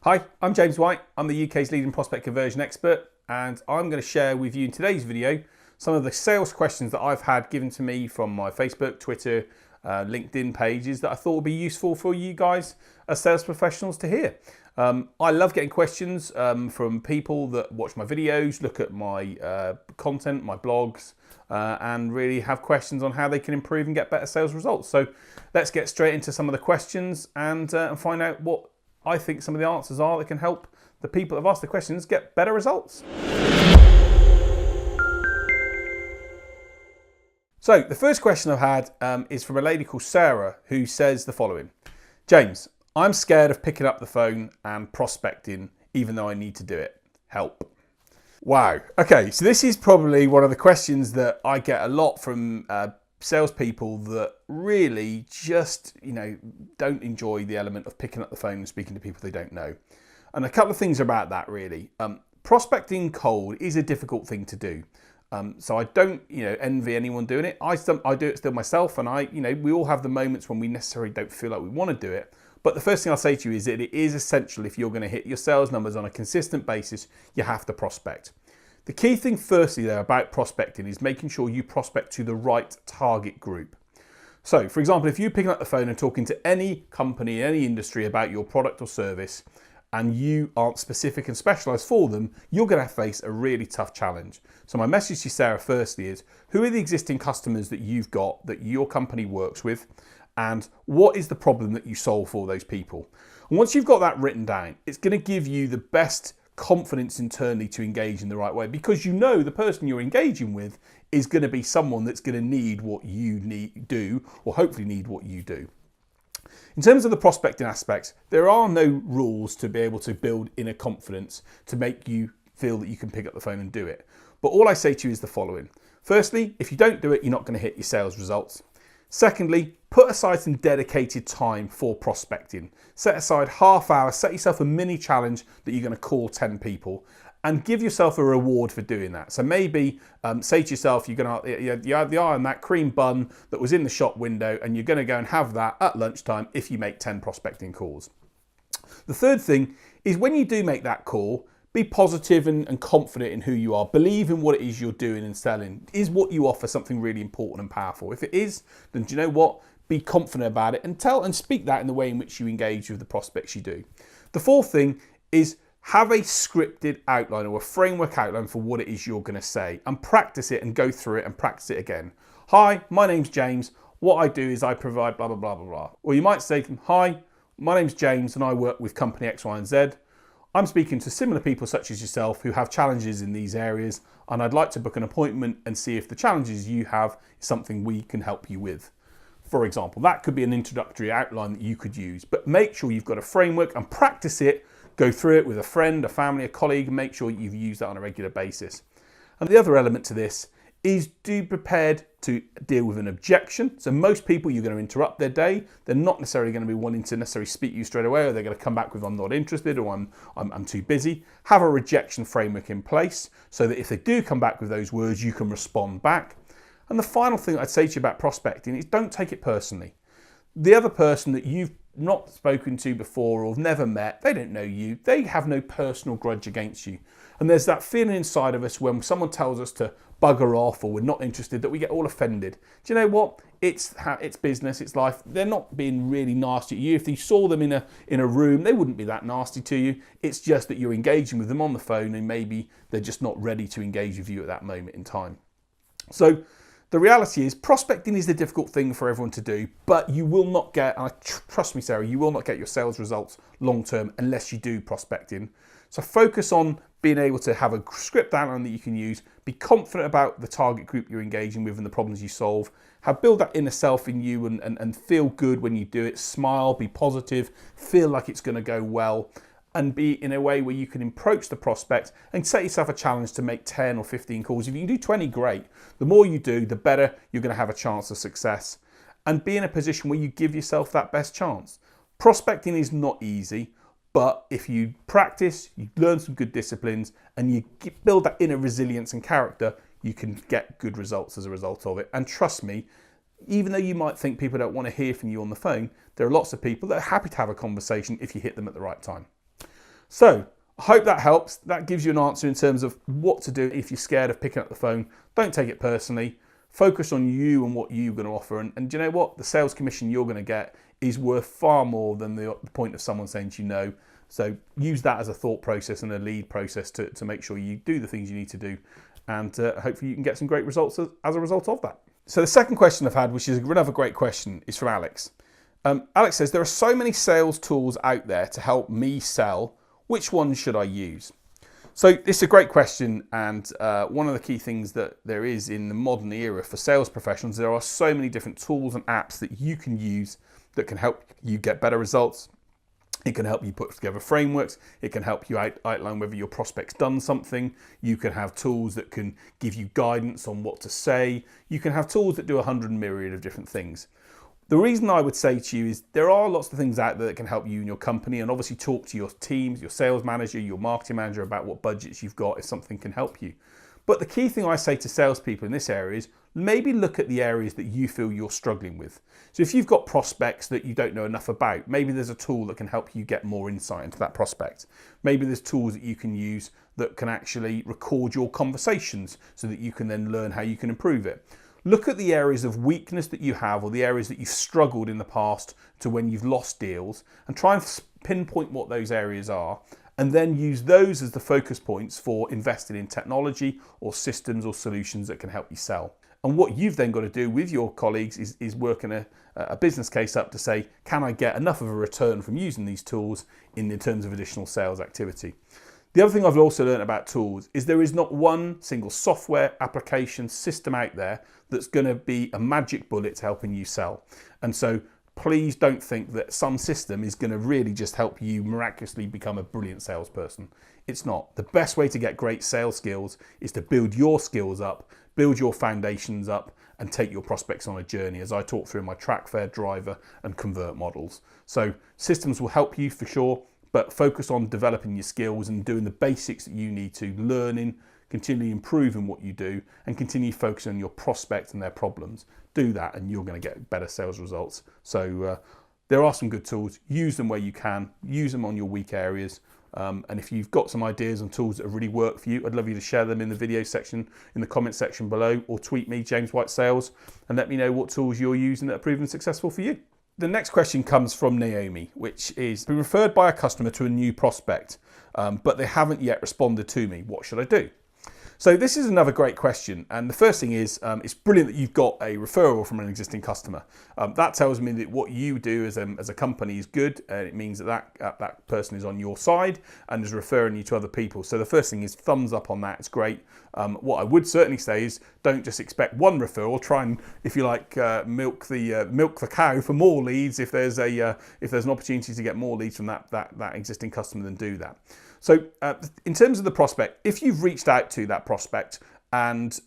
Hi, I'm James White. I'm the UK's leading prospect conversion expert, and I'm going to share with you in today's video some of the sales questions that I've had given to me from my Facebook, Twitter, LinkedIn pages that I thought would be useful for you guys as sales professionals to hear. I love getting questions from people that watch my videos, look at my content, my blogs, and really have questions on how they can improve and get better sales results. So let's get straight into some of the questions and find out what I think some of the answers are that can help the people that have asked the questions get better results. So the first question I've had is from a lady called Sarah, who says the following. James, I'm scared of picking up the phone and prospecting even though I need to do it. Help. Wow. Okay, so this is probably one of the questions that I get a lot from salespeople that really just, don't enjoy the element of picking up the phone and speaking to people they don't know. And a couple of things about that really. Prospecting cold is a difficult thing to do. So I don't, envy anyone doing it. I do it still myself, and we all have the moments when we necessarily don't feel like we want to do it. But the first thing I'll say to you is that it is essential if you're going to hit your sales numbers on a consistent basis, you have to prospect. The key thing firstly though about prospecting is making sure you prospect to the right target group. So for example, if you're picking up the phone and talking to any company, any industry about your product or service, and you aren't specific and specialised for them, you're going to face a really tough challenge. So my message to Sarah firstly is, who are the existing customers that you've got that your company works with, and what is the problem that you solve for those people? And once you've got that written down, it's going to give you the best confidence internally to engage in the right way, because you know the person you're engaging with is going to be someone that's going to need what you do, or hopefully need what you do. In terms of the prospecting aspects, there are no rules to be able to build inner confidence to make you feel that you can pick up the phone and do it. But all I say to you is the following. Firstly, if you don't do it, you're not going to hit your sales results. Secondly, put aside some dedicated time for prospecting. Set aside half hour, set yourself a mini challenge that you're going to call 10 people and give yourself a reward for doing that. So maybe say to yourself, you're going to you have the eye on that cream bun that was in the shop window, and you're going to go and have that at lunchtime if you make 10 prospecting calls. The third thing is, when you do make that call, be positive and confident in who you are. Believe in what it is you're doing and selling. Is what you offer something really important and powerful? If it is, then do you know what? Be confident about it and tell and speak that in the way in which you engage with the prospects you do. The fourth thing is, have a scripted outline or a framework outline for what it is you're going to say, and practice it and go through it and practice it again. Hi, my name's James. What I do is I provide blah, blah, blah, blah, blah. Or you might say, hi, my name's James and I work with company X, Y, and Z. I'm speaking to similar people such as yourself who have challenges in these areas, and I'd like to book an appointment and see if the challenges you have is something we can help you with. For example, that could be an introductory outline that you could use, but make sure you've got a framework and practice it. Go through it with a friend, a family, a colleague, and make sure you've used that on a regular basis. And the other element to this is, be prepared to deal with an objection. So most people, you're going to interrupt their day. They're not necessarily going to be wanting to necessarily speak to you straight away, or they're going to come back with, I'm not interested, or I'm too busy. Have a rejection framework in place so that if they do come back with those words, you can respond back. And the final thing I'd say to you about prospecting is, don't take it personally. The other person that you've not spoken to before or never met, they don't know you, they have no personal grudge against you. And there's that feeling inside of us when someone tells us to bugger off or we're not interested, that we get all offended. Do you know what? It's business, it's life. They're not being really nasty at you. If you saw them in a room, they wouldn't be that nasty to you. It's just that you're engaging with them on the phone and maybe they're just not ready to engage with you at that moment in time. So the reality is, prospecting is the difficult thing for everyone to do, but you will not get, trust me Sarah, you will not get your sales results long term unless you do prospecting. So focus on being able to have a script outline that you can use, be confident about the target group you're engaging with and the problems you solve, build that inner self in you and feel good when you do it, smile, be positive, feel like it's going to go well, and be in a way where you can approach the prospect and set yourself a challenge to make 10 or 15 calls. If you can do 20, great. The more you do, the better you're going to have a chance of success. And be in a position where you give yourself that best chance. Prospecting is not easy, but if you practice, you learn some good disciplines, and you build that inner resilience and character, you can get good results as a result of it. And trust me, even though you might think people don't want to hear from you on the phone, there are lots of people that are happy to have a conversation if you hit them at the right time. So I hope that helps. That gives you an answer in terms of what to do if you're scared of picking up the phone. Don't take it personally. Focus on you and what you're going to offer. And do you know what? The sales commission you're going to get is worth far more than the point of someone saying to you no. So use that as a thought process and a lead process to make sure you do the things you need to do. And hopefully you can get some great results as a result of that. So the second question I've had, which is another great question, is from Alex. Alex says, there are so many sales tools out there to help me sell. Which one should I use? So this is a great question, and one of the key things that there is in the modern era for sales professionals, there are so many different tools and apps that you can use that can help you get better results. It can help you put together frameworks. It can help you outline whether your prospect's done something. You can have tools that can give you guidance on what to say. You can have tools that do 100 myriad of different things. The reason I would say to you is there are lots of things out there that can help you and your company, and obviously talk to your teams, your sales manager, your marketing manager about what budgets you've got if something can help you. But the key thing I say to salespeople in this area is maybe look at the areas that you feel you're struggling with. So if you've got prospects that you don't know enough about, maybe there's a tool that can help you get more insight into that prospect. Maybe there's tools that you can use that can actually record your conversations so that you can then learn how you can improve it. Look at the areas of weakness that you have, or the areas that you've struggled in the past to when you've lost deals, and try and pinpoint what those areas are, and then use those as the focus points for investing in technology or systems or solutions that can help you sell. And what you've then got to do with your colleagues is working a business case up to say, can I get enough of a return from using these tools in terms of additional sales activity? The other thing I've also learned about tools is there is not one single software application system out there that's going to be a magic bullet to helping you sell. And so please don't think that some system is going to really just help you miraculously become a brilliant salesperson. It's not. The best way to get great sales skills is to build your skills up, build your foundations up, and take your prospects on a journey, as I talk through my track, fair, driver, and convert models. So systems will help you for sure, but focus on developing your skills and doing the basics that you need to, learning, continually improving what you do, and continue focusing on your prospect and their problems. Do that and you're going to get better sales results. So there are some good tools. Use them where you can. Use them on your weak areas. And if you've got some ideas on tools that have really worked for you, I'd love you to share them in the video section, in the comment section below, or tweet me, James White Sales, and let me know what tools you're using that are proven successful for you. The next question comes from Naomi, which is, been referred by a customer to a new prospect, but they haven't yet responded to me. What should I do? So this is another great question. And the first thing is, it's brilliant that you've got a referral from an existing customer. That tells me that what you do as a company is good. And it means that person is on your side and is referring you to other people. So the first thing is thumbs up on that. It's great. What I would certainly say is don't just expect one referral. Try and, if you like, milk the cow for more leads. If there's an opportunity to get more leads from that existing customer, then do that. So in terms of the prospect, if you've reached out to that prospect and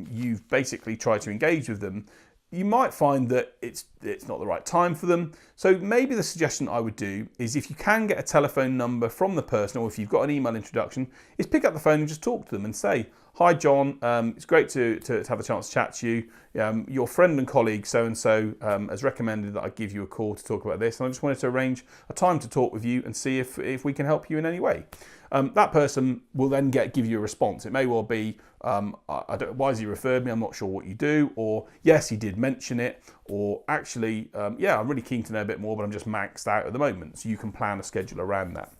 you've basically tried to engage with them, you might find that it's not the right time for them. So maybe the suggestion I would do is, if you can get a telephone number from the person, or if you've got an email introduction, is pick up the phone and just talk to them and say, hi John, it's great to have a chance to chat to you. Your friend and colleague so-and-so has recommended that I give you a call to talk about this, and I just wanted to arrange a time to talk with you and see if we can help you in any way. That person will then give you a response. It may well be, why has he referred me? I'm not sure what you do. Or, yes, he did mention it. Or, actually, yeah, I'm really keen to know a bit more, but I'm just maxed out at the moment. So you can plan a schedule around that.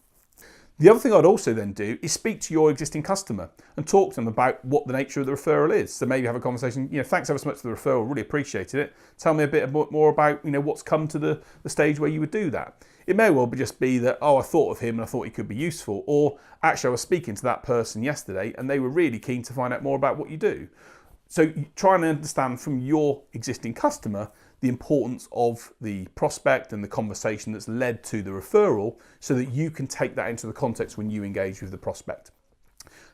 The other thing I'd also then do is speak to your existing customer and talk to them about what the nature of the referral is. So maybe have a conversation, thanks ever so much for the referral, really appreciated it. Tell me a bit more about, what's come to the stage where you would do that. It may well just be that, I thought of him and I thought he could be useful. Or actually I was speaking to that person yesterday and they were really keen to find out more about what you do. So try and understand from your existing customer the importance of the prospect and the conversation that's led to the referral, so that you can take that into the context when you engage with the prospect.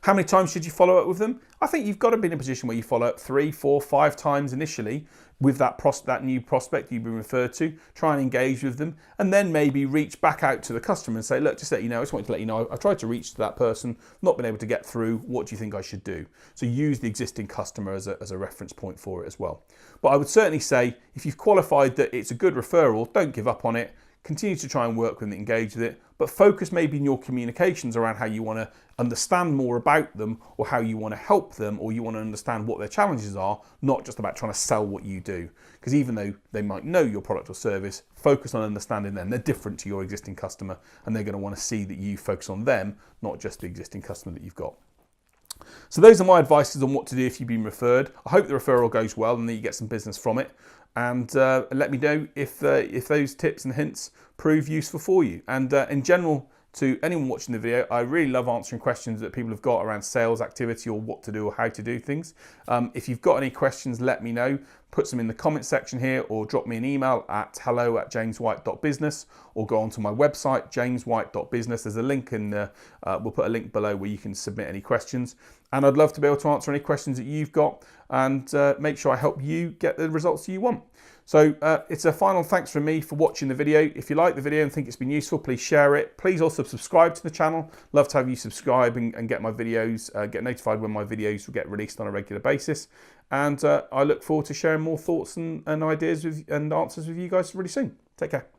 How many times should you follow up with them? I think you've got to be in a position where you follow up 3, 4, 5 times initially with that new prospect you've been referred to. Try and engage with them, and then maybe reach back out to the customer and say, look, just let you know, I just wanted to let you know, I've tried to reach that person, not been able to get through. What do you think I should do? So use the existing customer as a reference point for it as well. But I would certainly say, if you've qualified that it's a good referral, don't give up on it. continue to try and work with and engage with it, but focus maybe in your communications around how you want to understand more about them, or how you want to help them, or you want to understand what their challenges are, not just about trying to sell what you do. Because even though they might know your product or service, focus on understanding them. They're different to your existing customer, and they're going to want to see that you focus on them, not just the existing customer that you've got. So those are my advices on what to do if you've been referred. I hope the referral goes well and that you get some business from it. And let me know if those tips and hints prove useful for you. And in general, to anyone watching the video, I really love answering questions that people have got around sales activity, or what to do or how to do things. If you've got any questions, let me know. Put some in the comment section here, or drop me an email at hello@jameswhite.business, or go onto my website, jameswhite.business. There's a link in the, we'll put a link below where you can submit any questions. And I'd love to be able to answer any questions that you've got, and make sure I help you get the results you want. So it's a final thanks from me for watching the video. If you like the video and think it's been useful, please share it. Please also subscribe to the channel. Love to have you subscribe and get my videos, get notified when my videos will get released on a regular basis. And I look forward to sharing more thoughts and ideas and answers with you guys really soon. Take care.